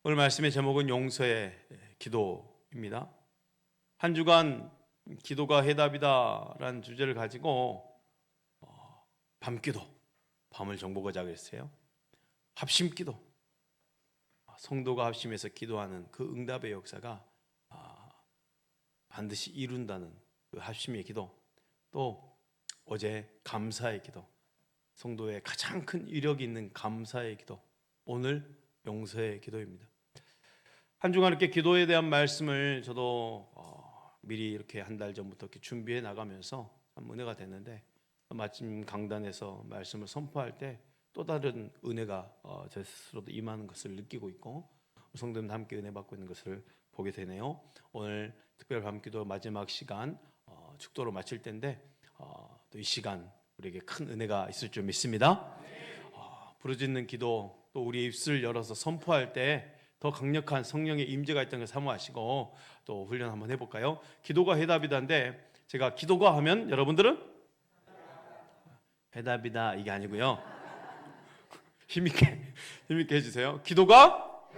오늘 말씀의 제목은 용서의 기도입니다. 한 주간 기도가 해답이다 라는 주제를 가지고 밤기도, 밤을 정보가 자그랬어요. 합심기도, 성도가 합심해서 기도하는 그 응답의 역사가 반드시 이룬다는 그 합심의 기도, 또 어제 감사의 기도, 성도의 가장 큰 위력이 있는 감사의 기도, 오늘 용서의 기도입니다. 한 주간 이렇게 기도에 대한 말씀을 저도 미리 이렇게 한 달 전부터 이렇게 준비해 나가면서 참 은혜가 됐는데, 마침 강단에서 말씀을 선포할 때 또 다른 은혜가 제 스스로도 임하는 것을 느끼고 있고, 성도님도 함께 은혜 받고 있는 것을 보게 되네요. 오늘 특별 밤기도 마지막 시간 축도로 마칠 때인데 또 이 시간 우리에게 큰 은혜가 있을 줄 믿습니다. 부르짖는 기도, 또 우리의 입술을 열어서 선포할 때 더 강력한 성령의 임재가 있다는 걸 사모하시고 또 훈련 한번 해볼까요? 기도가 해답이다인데, 제가 기도가 하면 여러분들은 해답이다 이게 아니고요, 힘있게 해주세요. 기도가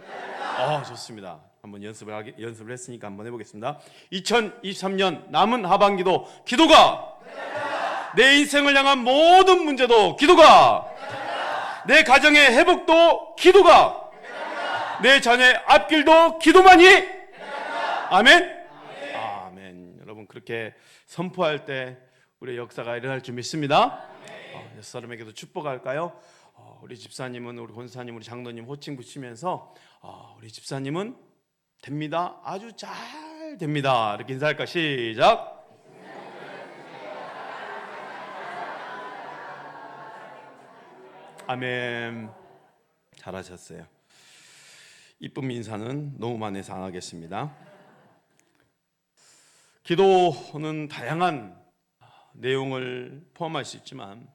좋습니다. 한번 연습을 했으니까 한번 해보겠습니다. 2023년 남은 하반기도 기도가, 내 인생을 향한 모든 문제도 기도가, 내 가정의 회복도 기도가, 내 자녀의 앞길도 기도만이. 아멘. 아멘. 여러분, 그렇게 선포할 때 우리의 역사가 일어날 줄 믿습니다. 사람에게도 축복할까요? 우리 집사님은, 우리 권사님, 우리 장로님 호칭 붙이면서 우리 집사님은 됩니다, 아주 잘 됩니다, 이렇게 인사할까? 시작. 아멘. 잘하셨어요. 이쁨 인사는 너무 많이 안 하겠습니다. 기도는 다양한 내용을 포함할 수 있지만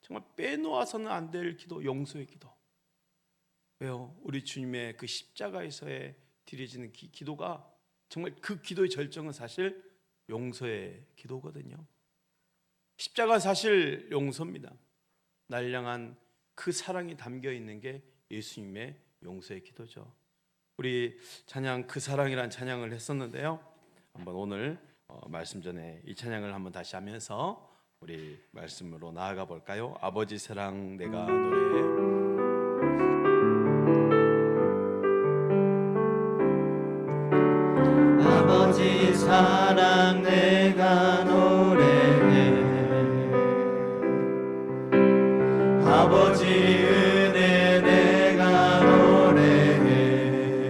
정말 빼놓아서는 안 될 기도, 용서의 기도. 왜요? 우리 주님의 그 십자가에서의 드려지는 기도가, 정말 그 기도의 절정은 사실 용서의 기도거든요. 십자가 사실 용서입니다. 날 향한 그 사랑이 담겨 있는 게 예수님의 용서의 기도죠. 우리 찬양, 그 사랑이란 찬양을 했었는데요, 한번 오늘 말씀 전에 이 찬양을 한번 다시 하면서 우리 말씀으로 나아가 볼까요? 아버지 사랑 내가 노래해. 아버지 사랑 내가 노래해. 아버지 은혜 내가 노래해.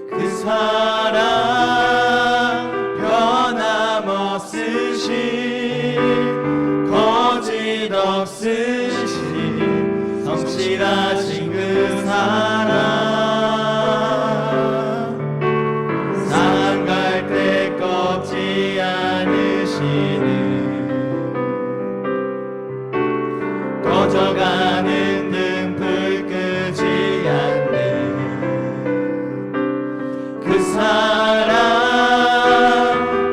그 사랑 변함없으신, 거짓 없으신, 성실하신 그 사랑, 상할 때 꺾지 않으시는, 꺼져가는 등불 끄지 않는 그 사랑,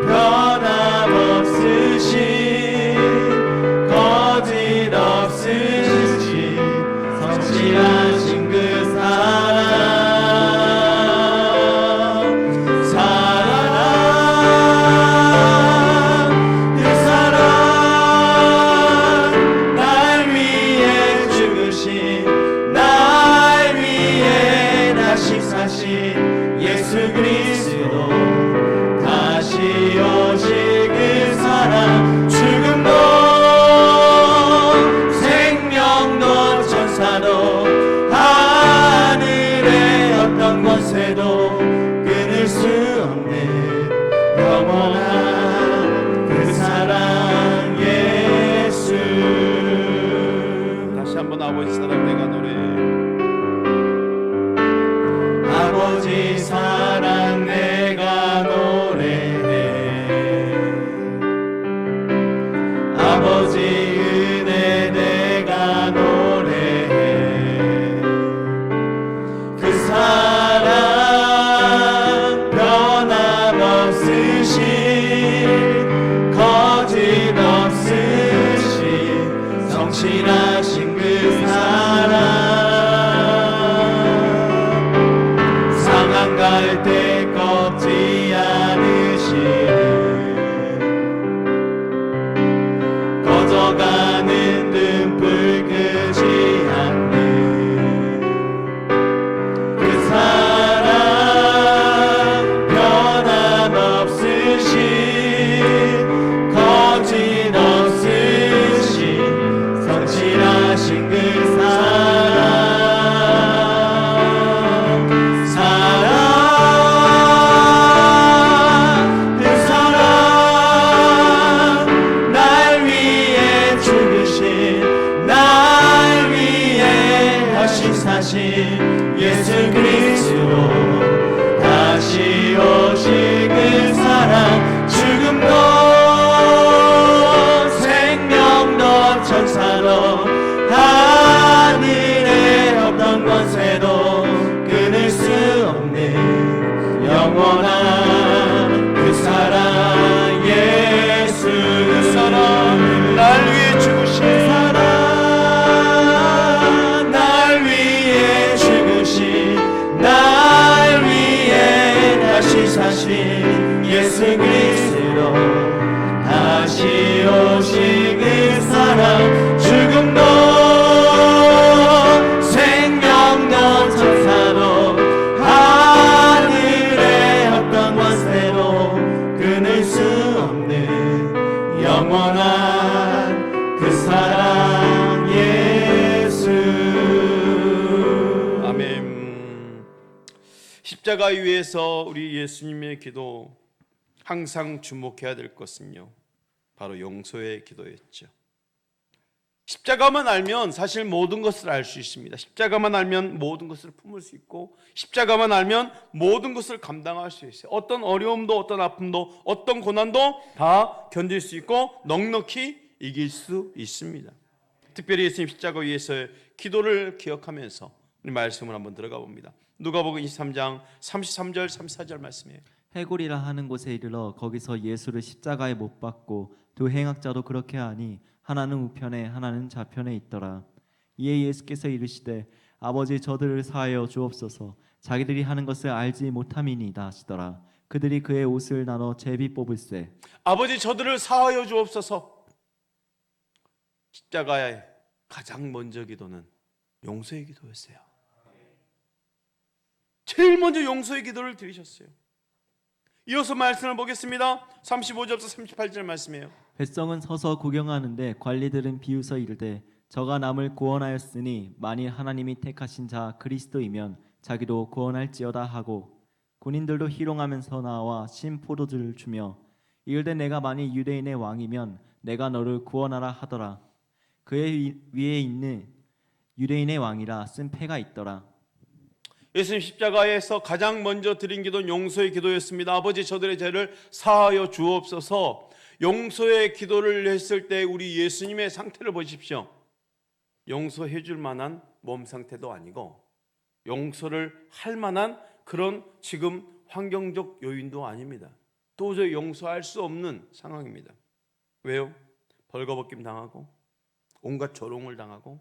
변함없으신, 거짓 없으신, 성실하신 그 사랑, 그 사랑, 날 위해 죽으신, 날 위해 다시 사신 예수 그리스도, 다시 오실 그 사랑, 죽음도 생명도 천사도 성실하신 그 사랑 상한 갈대 꺾지 않으시는 꺼져가는 등불 끄지 않는 그 사랑 변함없으신 거짓 없으신 성실하신 그 사랑 그 사랑 날 위해 죽으신 날 위해 다시 사신 예수 그리스도 다시 오신 그 사랑 죽음도 생명도 천사도 하늘의 어떤 권세도 끊을 수 없는 영원한 그 사랑 예수 그 사랑 날 위해 죽으신 사랑 날 위해 죽으신 날 위해 다시 사신 예수 그리스도 다시 오신 그 사랑 죽음도 생명도 천사도 하늘의 어떤 권세도 끊을 수 없는 영원한 그 사랑 예수. 아멘. 십자가 위에서 우리 예수님의 기도 항상 주목해야 될 것은요, 바로 용서의 기도였죠. 십자가만 알면 사실 모든 것을 알 수 있습니다. 십자가만 알면 모든 것을 품을 수 있고, 십자가만 알면 모든 것을 감당할 수 있어요. 어떤 어려움도, 어떤 아픔도, 어떤 고난도 다 견딜 수 있고 넉넉히 이길 수 있습니다. 특별히 예수님 십자가 위에서의 기도를 기억하면서 우리 말씀을 한번 들어가 봅니다. 누가복음 23장 33절 34절 말씀이에요. 해골이라 하는 곳에 이르러 거기서 예수를 십자가에 못 박고 두 행악자도 그렇게 하니 하나는 우편에 하나는 좌편에 있더라. 이에 예수께서 이르시되 아버지 저들을 사하여 주옵소서 자기들이 하는 것을 알지 못함이니이다 하시더라. 그들이 그의 옷을 나눠 제비 뽑을세. 아버지 저들을 사하여 주옵소서. 십자가의 가장 먼저 기도는 용서의 기도였어요. 제일 먼저 용서의 기도를 드리셨어요. 이어서 말씀을 보겠습니다. 35절부터 38절 말씀이에요. 백성은 서서 구경하는데 관리들은 비웃어 이르되 저가 남을 구원하였으니 만일 하나님이 택하신 자 그리스도이면 자기도 구원할지어다 하고 군인들도 희롱하면서 나와 신 포도주를 주며 이르되 내가 만일 유대인의 왕이면 내가 너를 구원하라 하더라. 그의 위에 있는 유대인의 왕이라 쓴 패가 있더라. 예수님 십자가에서 가장 먼저 드린 기도는 용서의 기도였습니다. 아버지 저들의 죄를 사하여 주옵소서. 용서의 기도를 했을 때 우리 예수님의 상태를 보십시오. 용서해 줄 만한 몸 상태도 아니고 용서를 할 만한 그런 지금 환경적 요인도 아닙니다. 도저히 용서할 수 없는 상황입니다. 왜요? 벌거벗김 당하고 온갖 조롱을 당하고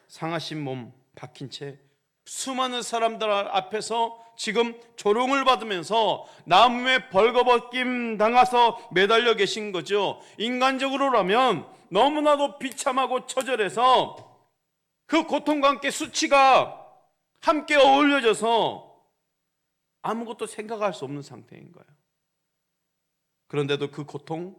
상하신 몸 박힌 채 수많은 사람들 앞에서 지금 조롱을 받으면서 나무에 벌거벗김 당해서 매달려 계신 거죠. 인간적으로라면 너무나도 비참하고 처절해서 그 고통과 함께 수치가 함께 어울려져서 아무것도 생각할 수 없는 상태인 거예요. 그런데도 그 고통,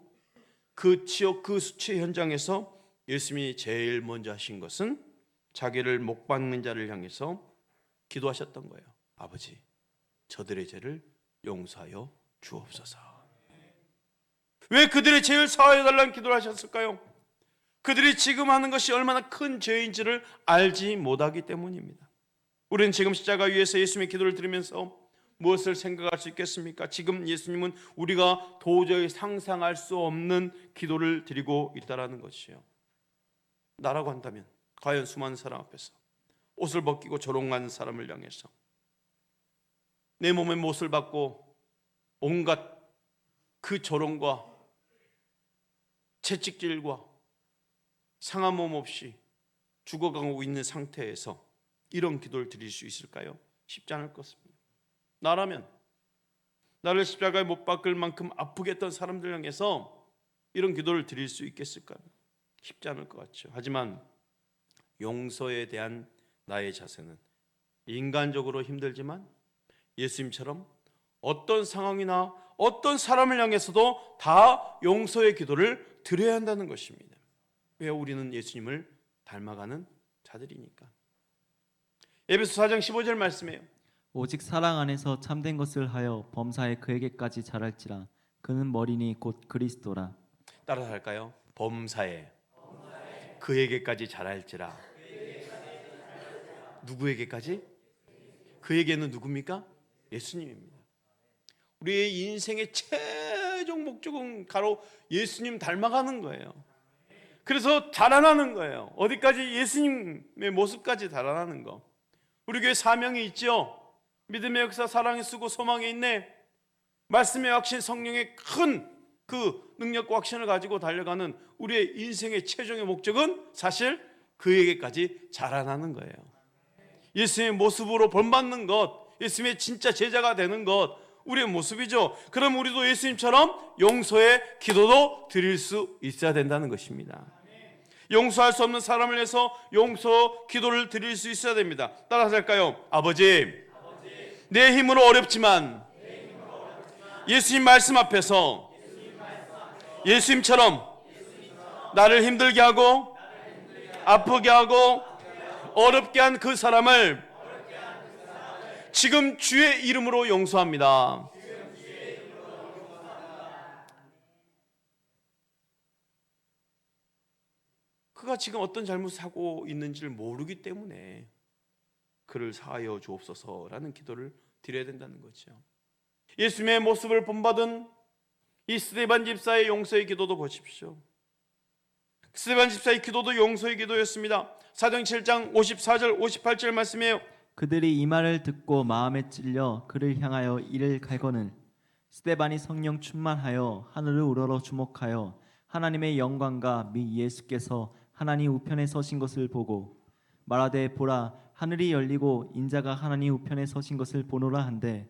그 치욕, 그 수치 현장에서 예수님이 제일 먼저 하신 것은 자기를 못 박는 자를 향해서 기도하셨던 거예요. 아버지, 저들의 죄를 용서하여 주옵소서. 왜 그들의 죄를 사하여 달라는 기도를 하셨을까요? 그들이 지금 하는 것이 얼마나 큰 죄인지를 알지 못하기 때문입니다. 우리는 지금 십자가 위에서 예수님의 기도를 들으면서 무엇을 생각할 수 있겠습니까? 지금 예수님은 우리가 도저히 상상할 수 없는 기도를 드리고 있다는 것이에요. 나라고 한다면 과연 수많은 사람 앞에서 옷을 벗기고 조롱하는 사람을 향해서 내 몸에 못을 받고 온갖 그 조롱과 채찍질과 상한 몸 없이 죽어가고 있는 상태에서 이런 기도를 드릴 수 있을까요? 쉽지 않을 것입니다. 나라면 나를 십자가에 못 박을 만큼 아프게 했던 사람들 향해서 이런 기도를 드릴 수 있겠을까요? 쉽지 않을 것 같죠. 하지만 용서에 대한 나의 자세는 인간적으로 힘들지만 예수님처럼 어떤 상황이나 어떤 사람을 향해서도 다 용서의 기도를 드려야 한다는 것입니다. 왜? 우리는 예수님을 닮아가는 자들이니까. 에베소 4장 15절 말씀이에요. 오직 사랑 안에서 참된 것을 하여 범사에 그에게까지 자랄지라. 그는 머리니 곧 그리스도라. 따라서 할까요? 범사에 그에게까지 자랄지라. 누구에게까지? 그에게는 누굽니까? 예수님입니다. 우리의 인생의 최종 목적은 바로 예수님 닮아가는 거예요. 그래서 자라나는 거예요. 어디까지? 예수님의 모습까지 자라나는 거. 우리 교회 사명이 있죠. 믿음의 역사, 사랑의 수고, 소망의 인내, 말씀의 확신, 성령의 큰 그 능력과 확신을 가지고 달려가는 우리의 인생의 최종의 목적은 사실 그에게까지 자라나는 거예요. 예수님의 모습으로 본받는 것, 예수님의 진짜 제자가 되는 것, 우리의 모습이죠. 그럼 우리도 예수님처럼 용서의 기도도 드릴 수 있어야 된다는 것입니다. 용서할 수 없는 사람을 위해서 용서 기도를 드릴 수 있어야 됩니다. 따라서 할까요? 아버지, 내 힘으로 어렵지만 예수님 말씀 앞에서 예수님처럼 나를 힘들게 하고 아프게 하고 어렵게 한 그 사람을 지금 주의 이름으로 용서합니다. 그가 지금 어떤 잘못을 하고 있는지를 모르기 때문에 그를 사하여 주옵소서라는 기도를 드려야 된다는 거죠. 예수님의 모습을 본받은 이 스데반 집사의 용서의 기도도 보십시오. 스데반 집사의 기도도 용서의 기도였습니다. 사도행 7장 54절 58절 말씀이에요. 그들이 이 말을 듣고 마음에 찔려 그를 향하여 이를 갈거늘 스데반이 성령 충만하여 하늘을 우러러 주목하여 하나님의 영광과 및 예수께서 하나님 우편에 서신 것을 보고 말하되 보라 하늘이 열리고 인자가 하나님 우편에 서신 것을 보노라 한데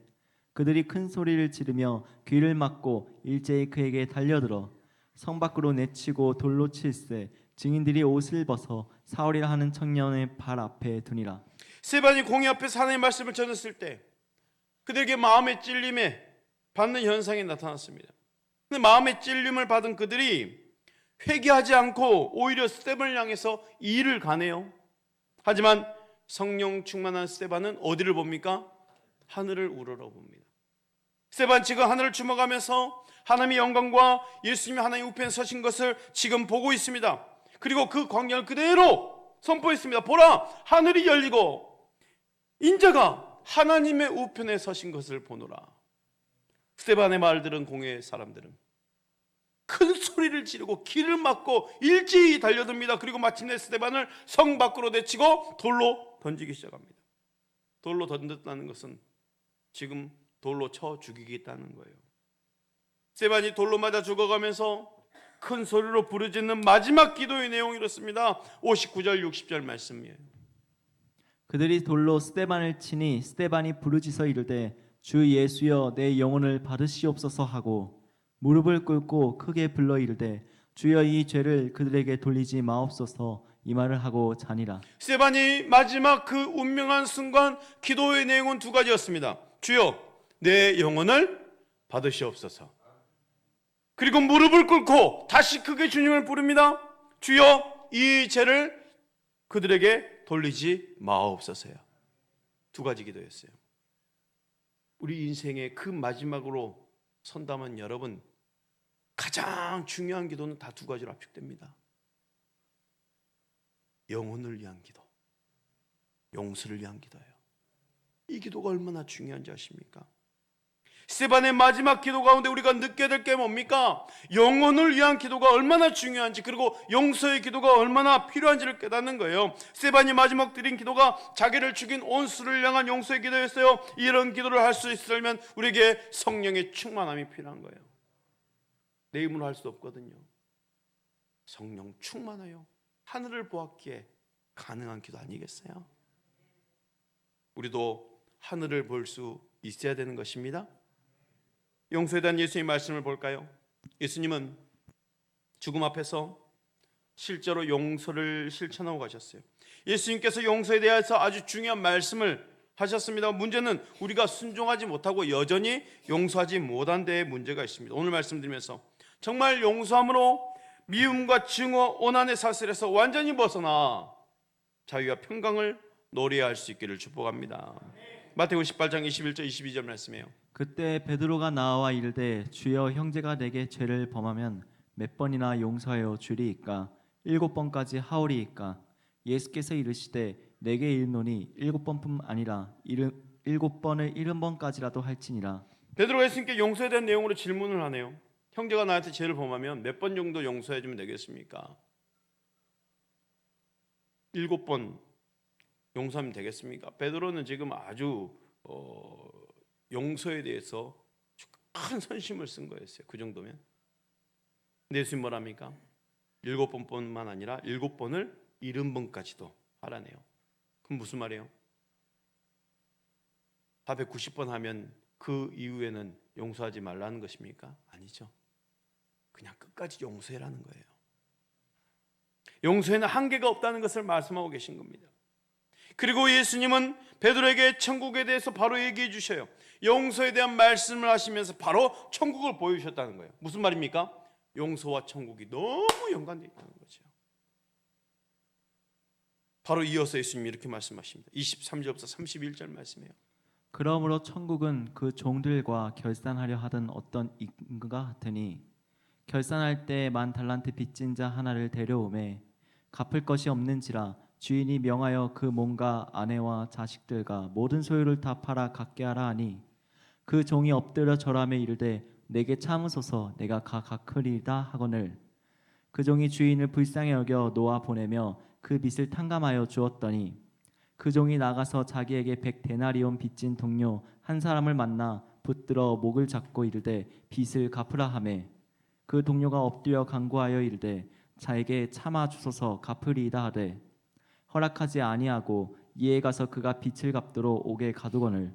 그들이 큰 소리를 지르며 귀를 막고 일제히 그에게 달려들어 성 밖으로 내치고 돌로 칠세 증인들이 옷을 벗어 사울이라 하는 청년의 발 앞에 두니라. 스데반이 공의 앞에서 하나님의 말씀을 전했을 때 그들에게 마음의 찔림에 받는 현상이 나타났습니다. 근데 마음의 찔림을 받은 그들이 회개하지 않고 오히려 스데반을 향해서 이를 가네요. 하지만 성령 충만한 스데반은 어디를 봅니까? 하늘을 우러러 봅니다. 스데반 지금 하늘을 주목하면서 하나님의 영광과 예수님이 하나님 우편에 서신 것을 지금 보고 있습니다. 그리고 그 광야를 그대로 선포했습니다. 보라 하늘이 열리고 인자가 하나님의 우편에 서신 것을 보노라. 스데반의 말 들은 공회 사람들은 큰 소리를 지르고 길을 막고 일제히 달려듭니다. 그리고 마침내 스데반을 성 밖으로 내치고 돌로 던지기 시작합니다. 돌로 던졌다는 것은 지금 돌로 쳐 죽이겠다는 거예요. 스데반이 돌로 맞아 죽어가면서 큰 소리로 부르짖는 마지막 기도의 내용이 이렇습니다. 59절 60절 말씀이에요. 그들이 돌로 스데반을 치니 스데반이 부르짖어 이르되 주 예수여 내 영혼을 받으시옵소서 하고 무릎을 꿇고 크게 불러 이르되 주여 이 죄를 그들에게 돌리지 마옵소서 이 말을 하고 자니라. 스데반이 마지막 그 운명한 순간 기도의 내용은 두 가지였습니다. 주여 내 영혼을 받으시옵소서. 그리고 무릎을 꿇고 다시 크게 주님을 부릅니다. 주여 이 죄를 그들에게 돌리지 마옵소서요. 두 가지 기도였어요. 우리 인생의 그 마지막으로 선담한 여러분, 가장 중요한 기도는 다 두 가지로 압축됩니다. 영혼을 위한 기도, 용서를 위한 기도예요. 이 기도가 얼마나 중요한지 아십니까? 스데반의 마지막 기도 가운데 우리가 느껴야 될 게 뭡니까? 영혼을 위한 기도가 얼마나 중요한지, 그리고 용서의 기도가 얼마나 필요한지를 깨닫는 거예요. 스데반이 마지막 드린 기도가 자기를 죽인 온수를 향한 용서의 기도였어요. 이런 기도를 할 수 있으려면 우리에게 성령의 충만함이 필요한 거예요. 내 힘으로 할 수 없거든요. 성령 충만하여 하늘을 보았기에 가능한 기도 아니겠어요? 우리도 하늘을 볼 수 있어야 되는 것입니다. 용서에 대한 예수님의 말씀을 볼까요? 예수님은 죽음 앞에서 실제로 용서를 실천하고 가셨어요. 예수님께서 용서에 대해서 아주 중요한 말씀을 하셨습니다. 문제는 우리가 순종하지 못하고 여전히 용서하지 못한 데에 문제가 있습니다. 오늘 말씀드리면서 정말 용서함으로 미움과 증오, 오난의 사슬에서 완전히 벗어나 자유와 평강을 노래할 수 있기를 축복합니다. 마태복음 18장 21절 22절 말씀이에요. 그때 베드로가 나와 이르되 주여 형제가 내게 죄를 범하면 몇 번이나 용서하여 주리이까 7번까지 하오리이까 예수께서 이르시되 내게 이르노니 7번뿐 아니라 7번을 70번까지라도 할지니라. 베드로가 예수님께 용서에 대한 내용으로 질문을 하네요. 형제가 나한테 죄를 범하면 몇 번 정도 용서해 주면 되겠습니까? 7번 용서하면 되겠습니까? 베드로는 지금 아주 용서에 대해서 큰 선심을 쓴 거였어요. 그 정도면. 근데 예수님 뭐랍니까? 7번뿐만 아니라 7번을 70번까지도 하라네요. 그럼 무슨 말이에요? 490번 하면 그 이후에는 용서하지 말라는 것입니까? 아니죠. 그냥 끝까지 용서해라는 거예요. 용서에는 한계가 없다는 것을 말씀하고 계신 겁니다. 그리고 예수님은 베드로에게 천국에 대해서 바로 얘기해 주셔요. 용서에 대한 말씀을 하시면서 바로 천국을 보여주셨다는 거예요. 무슨 말입니까? 용서와 천국이 너무 연관되어 있다는 거죠. 바로 이어서 예수님이 이렇게 말씀하십니다. 23절부터 31절 말씀이에요. 그러므로 천국은 그 종들과 결산하려 하던 어떤 임금과 같으니 결산할 때 10,000달란트 빚진 자 하나를 데려오매 갚을 것이 없는지라 주인이 명하여 그 몸과 아내와 자식들과 모든 소유를 다 팔아 갚게 하라 하니 그 종이 엎드려 절하며 이르되 내게 참으소서 내가 갚으리이다 하거늘 그 종이 주인을 불쌍히 여겨 놓아 보내며 그 빚을 탕감하여 주었더니 그 종이 나가서 자기에게 100데나리온 빚진 동료 한 사람을 만나 붙들어 목을 잡고 이르되 빚을 갚으라 하매 그 동료가 엎드려 간구하여 이르되 자에게 참아 주소서 갚으리이다 하되 허락하지 아니하고 이에 가서 그가 빚을 갚도록 옥에 가두거늘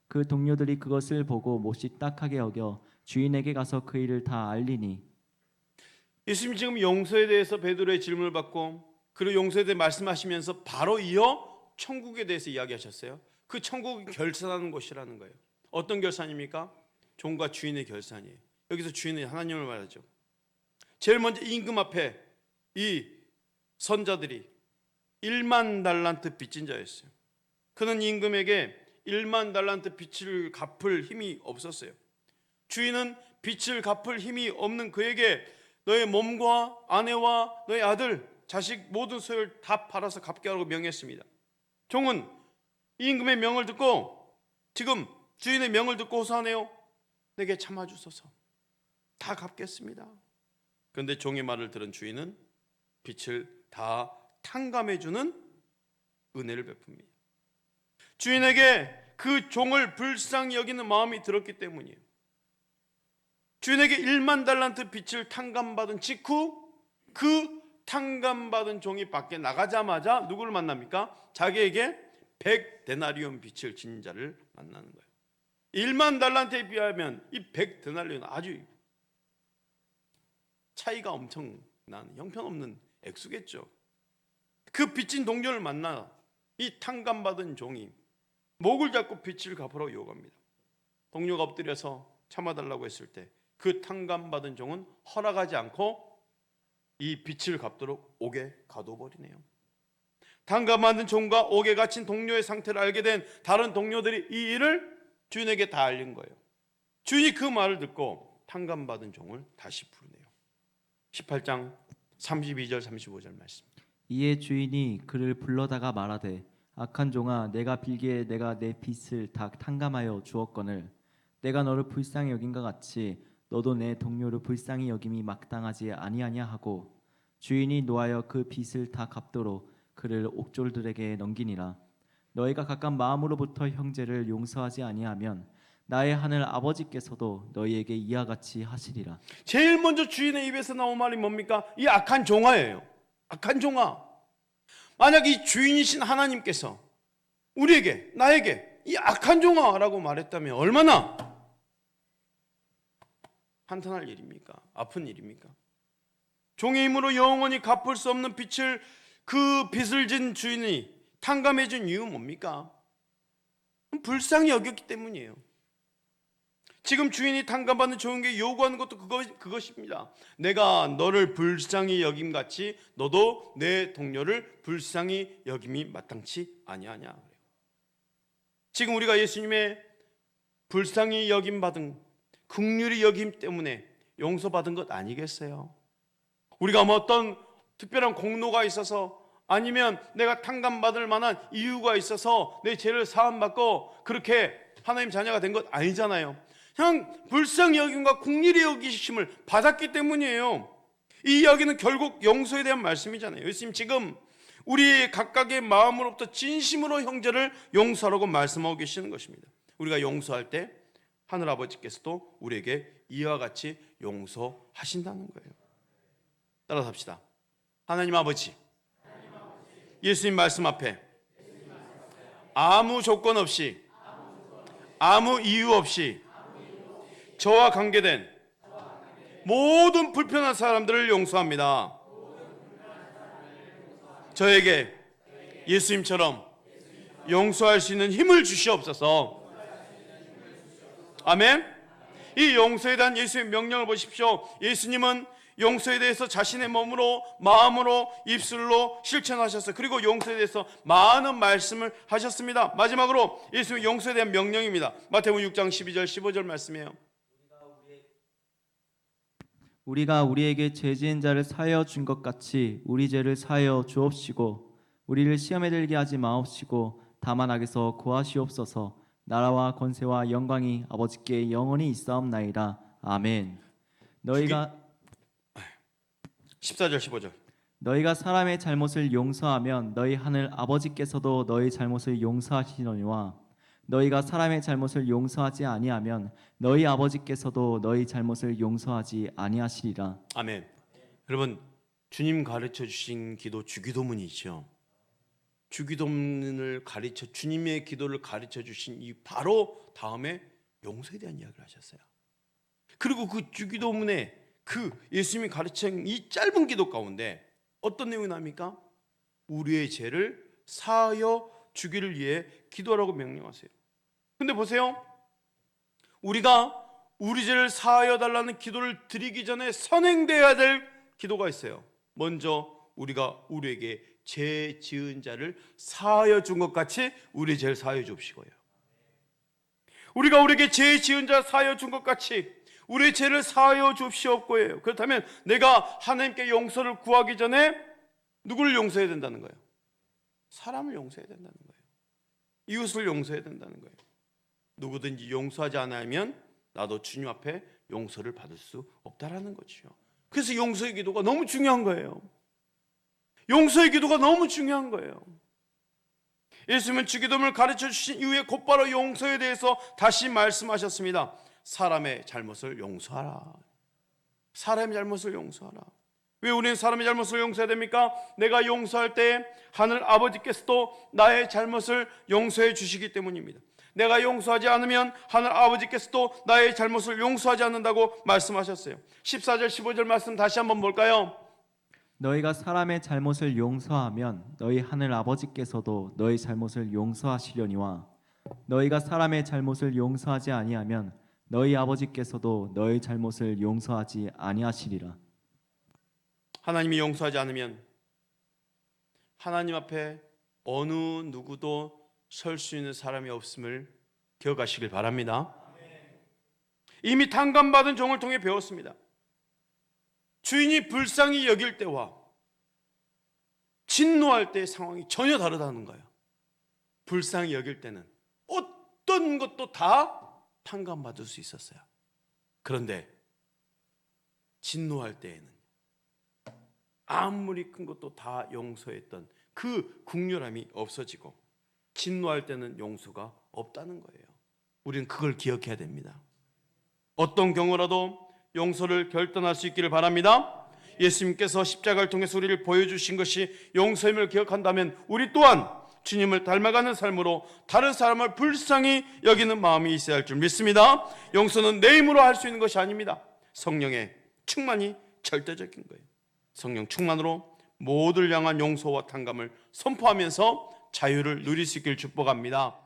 그 동료들이 그것을 보고 몹시 딱하게 여겨 주인에게 가서 그 일을 다 알리니. 예수님이 지금 용서에 대해서 베드로의 질문을 받고 그리고 용서에 대해 말씀하시면서 바로 이어 천국에 대해서 이야기하셨어요. 그 천국이 결산하는 곳이라는 거예요. 어떤 결산입니까? 종과 주인의 결산이에요. 여기서 주인은 하나님을 말하죠. 제일 먼저 임금 앞에 이 선자들이 10,000달란트 빚진 자였어요. 그는 임금에게 10,000달란트 빚을 갚을 힘이 없었어요. 주인은 빚을 갚을 힘이 없는 그에게 너의 몸과 아내와 너의 아들, 자식 모든 소유를 다 팔아서 갚게 하라고 명했습니다. 종은 임금의 명을 듣고 지금 주인의 명을 듣고 호소하네요. 내게 참아주소서. 다 갚겠습니다. 그런데 종의 말을 들은 주인은 빚을 다 탕감해주는 은혜를 베풉니다. 주인에게 그 종을 불쌍히 여기는 마음이 들었기 때문이에요. 주인에게 10,000달란트 빚을 탕감받은 직후 그 탕감받은 종이 밖에 나가자마자 누구를 만납니까? 자기에게 100데나리온 빚을 진 자를 만나는 거예요. 10,000달란트에 비하면 이 100데나리온은 아주 차이가 엄청 나는 형편없는 액수겠죠. 그 빚진 동료를 만나 이 탕감받은 종이 목을 잡고 빚을 갚으라고 요구합니다. 동료가 엎드려서 참아달라고 했을 때 그 탕감받은 종은 허락하지 않고 이 빚을 갚도록 옥에 가둬버리네요. 탕감받은 종과 옥에 갇힌 동료의 상태를 알게 된 다른 동료들이 이 일을 주인에게 다 알린 거예요. 주인이 그 말을 듣고 탕감받은 종을 다시 부르네요. 18장 32절 35절 말씀. 이에 주인이 그를 불러다가 말하되 악한 종아 내가 빌기에 내가 내 빚을 다 탕감하여 주었거늘 내가 너를 불쌍히 여긴과 같이 너도 내 동료를 불쌍히 여김이 마땅하지 아니하냐 하고 주인이 노하여 그 빚을 다 갚도록 그를 옥졸들에게 넘기니라. 너희가 각각 마음으로부터 형제를 용서하지 아니하면 나의 하늘 아버지께서도 너희에게 이와 같이 하시리라. 제일 먼저 주인의 입에서 나온 말이 뭡니까? 이 악한 종아예요. 악한 종아. 만약 이 주인이신 하나님께서 우리에게, 나에게 이 악한 종아라고 말했다면 얼마나 한탄할 일입니까? 아픈 일입니까? 종의 힘으로 영원히 갚을 수 없는 빚을, 그 빚을 진 주인이 탕감해 준 이유는 뭡니까? 불쌍히 여겼기 때문이에요. 지금 주인이 탕감받는 종에게 요구하는 것도 그것입니다. 내가 너를 불쌍히 여김같이 너도 내 동료를 불쌍히 여김이 마땅치 아니하냐. 지금 우리가 예수님의 불쌍히 여김 받은, 긍휼히 여김 때문에 용서받은 것 아니겠어요? 우리가 뭐 어떤 특별한 공로가 있어서, 아니면 내가 탕감받을 만한 이유가 있어서 내 죄를 사함받고 그렇게 하나님 자녀가 된 것 아니잖아요. 그냥 불쌍히 여김과 긍휼히 여기심을 받았기 때문이에요. 이 이야기는 결국 용서에 대한 말씀이잖아요. 예수님 지금 우리 각각의 마음으로부터 진심으로 형제를 용서하라고 말씀하고 계시는 것입니다. 우리가 용서할 때 하늘 아버지께서도 우리에게 이와 같이 용서하신다는 거예요. 따라서 합시다. 하나님 아버지, 예수님 말씀 앞에 아무 조건 없이, 아무 이유 없이 저와 관계된 모든 불편한 사람들을 용서합니다. 저에게 예수님처럼 용서할 수 있는 힘을 주시옵소서. 아멘. 이 용서에 대한 예수의 명령을 보십시오. 예수님은 용서에 대해서 자신의 몸으로, 마음으로, 입술로 실천하셨어요. 그리고 용서에 대해서 많은 말씀을 하셨습니다. 마지막으로 예수님의 용서에 대한 명령입니다. 마태복음 6장 12절 15절 말씀이에요. 우리가 우리에게 죄 지은 자를 사하여 준 것 같이 우리 죄를 사하여 주옵시고 우리를 시험에 들게 하지 마옵시고 다만 악에서 구하시옵소서. 나라와 권세와 영광이 아버지께 영원히 있사옵나이다. 아멘. 너희가 14절 15절. 너희가 사람의 잘못을 용서하면 너희 하늘 아버지께서도 너희 잘못을 용서하시려니와 너희가 사람의 잘못을 용서하지 아니하면 너희 아버지께서도 너희 잘못을 용서하지 아니하시리라. 아멘. 여러분, 주님 가르쳐 주신 기도 주기도문이죠. 주기도문을 가르쳐, 주님의 기도를 가르쳐 주신 이 바로 다음에 용서에 대한 이야기를 하셨어요. 그리고 그 주기도문에 그 예수님이 가르친 이 짧은 기도 가운데 어떤 내용이 나옵니까? 우리의 죄를 사하여 주기를 위해 기도하라고 명령하세요. 근데 보세요. 우리가 우리 죄를 사하여 달라는 기도를 드리기 전에 선행되어야 될 기도가 있어요. 먼저 우리가 우리에게 죄 지은 자를 사하여 준 것 같이 우리의 죄를 사하여 주옵시고요. 우리가 우리에게 죄 지은 자 사하여 준 것 같이 우리의 죄를 사하여 주옵시옵고요. 그렇다면 내가 하나님께 용서를 구하기 전에 누구를 용서해야 된다는 거예요? 사람을 용서해야 된다는 거예요. 이웃을 용서해야 된다는 거예요. 누구든지 용서하지 않으면 나도 주님 앞에 용서를 받을 수 없다라는 거죠. 그래서 용서의 기도가 너무 중요한 거예요. 용서의 기도가 너무 중요한 거예요. 예수님은 주기도문을 가르쳐 주신 이후에 곧바로 용서에 대해서 다시 말씀하셨습니다. 사람의 잘못을 용서하라. 사람의 잘못을 용서하라. 왜 우리는 사람의 잘못을 용서해야 됩니까? 내가 용서할 때 하늘 아버지께서도 나의 잘못을 용서해 주시기 때문입니다. 내가 용서하지 않으면 하늘 아버지께서도 나의 잘못을 용서하지 않는다고 말씀하셨어요. 14절 15절 말씀 다시 한번 볼까요? 너희가 사람의 잘못을 용서하면 너희 하늘 아버지께서도 너희 잘못을 용서하시려니와 너희가 사람의 잘못을 용서하지 아니하면 너희 아버지께서도 너희 잘못을 용서하지 아니하시리라. 하나님이 용서하지 않으면 하나님 앞에 어느 누구도 설 수 있는 사람이 없음을 기억하시길 바랍니다. 이미 탕감받은 종을 통해 배웠습니다. 주인이 불쌍히 여길 때와 진노할 때의 상황이 전혀 다르다는 거예요. 불쌍히 여길 때는 어떤 것도 다 탕감받을 수 있었어요. 그런데 진노할 때에는 아무리 큰 것도 다 용서했던 그 긍휼함이 없어지고 진노할 때는 용서가 없다는 거예요. 우리는 그걸 기억해야 됩니다. 어떤 경우라도 용서를 결단할 수 있기를 바랍니다. 예수님께서 십자가를 통해서 우리를 보여주신 것이 용서임을 기억한다면 우리 또한 주님을 닮아가는 삶으로 다른 사람을 불쌍히 여기는 마음이 있어야 할 줄 믿습니다. 용서는 내 힘으로 할 수 있는 것이 아닙니다. 성령의 충만이 절대적인 거예요. 성령 충만으로 모두를 향한 용서와 탕감을 선포하면서 자유를 누릴 수 있기를 축복합니다.